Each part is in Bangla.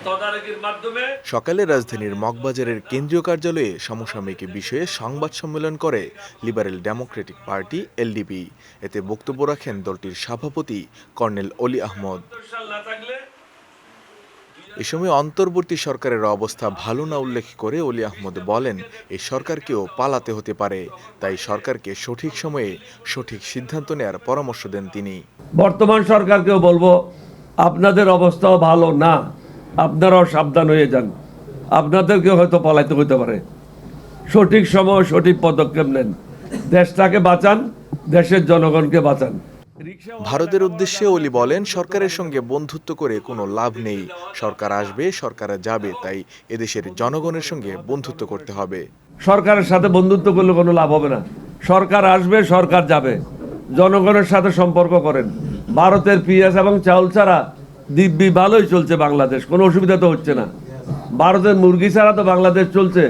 তদারকির মাধ্যমে সকালে রাজধানীর মগবাজারের কেন্দ্রীয় কার্যালয়ে সমসাময়িক বিষয়ে সংবাদ সম্মেলন করে লিবারেল ডেমোক্রেটিক পার্টি এলডিপি। এতে বক্তব্য রাখেন দলটির সভাপতি কর্নেল অলি আহমদ। না থাকলে এ সময় অন্তর্বর্তী সরকারের অবস্থা ভালো না উল্লেখ করে অলি আহমদ বলেন, এই সরকারকেও পালাতে হতে পারে, তাই সরকারকে সঠিক সময়ে সঠিক সিদ্ধান্ত নেওয়ার পরামর্শ দেন তিনি। বর্তমান সরকারকেও বলবো, আপনাদের অবস্থাও ভালো না, আপনারাও সাবধান হয়ে যান, আপনাদেরকে হয়তো পলাইতে হতে পারে। সঠিক সময় সঠিক পদক্ষেপ নেন, দেশটাকে বাঁচান, দেশের জনগণকে বাঁচান। ভারতের উদ্দেশ্যে অলি বলেন, সরকারের সঙ্গে বন্ধুত্ব করে কোনো লাভ নেই। সরকার আসবে, সরকার যাবে, তাই এদেশের জনগণের সঙ্গে বন্ধুত্ব করতে হবে। সরকারের সাথে বন্ধুত্ব করলে কোনো লাভ হবে না। সরকার আসবে, সরকার যাবে, জনগণের সাথে সম্পর্ক করেন। ভারতের পেঁয়াজ এবং চাউল ছাড়া দিব্যি ভালোই চলছে বাংলাদেশ, কোনো অসুবিধা তো হচ্ছে না। ভারতের মুরগি ছাড়া তো বাংলাদেশ চলছে,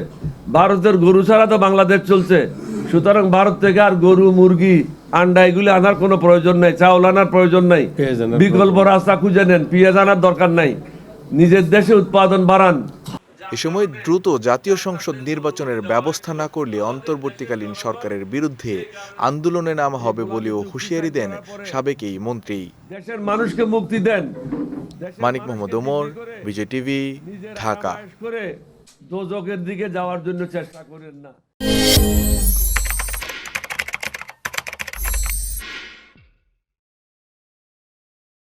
ভারতের গরু ছাড়া তো বাংলাদেশ চলছে। সুতরাং ভারত থেকে আর গরু, মুরগি, আন্ডা এগুলি আনার কোনো প্রয়োজন নাই, চাউল আনার প্রয়োজন নাই। বিকল্প রাস্তা খুঁজে নেন, পেঁয়াজ আনার দরকার নাই, নিজের দেশে উৎপাদন বাড়ান। এ সময় দ্রুত জাতীয় সংসদ নির্বাচনের ব্যবস্থা না করলে অন্তর্বর্তীকালীন সরকারের বিরুদ্ধে আন্দোলনে নামা হবে বলেও হুঁশিয়ারি দেন সাবেক এই মন্ত্রী। দেশের মানুষকে মুক্তি দেন। মানিক মোহাম্মদ ওমর, বিজয় টিভি, ঢাকা। করে দোজখের দিকে যাওয়ার জন্য চেষ্টা করেন না।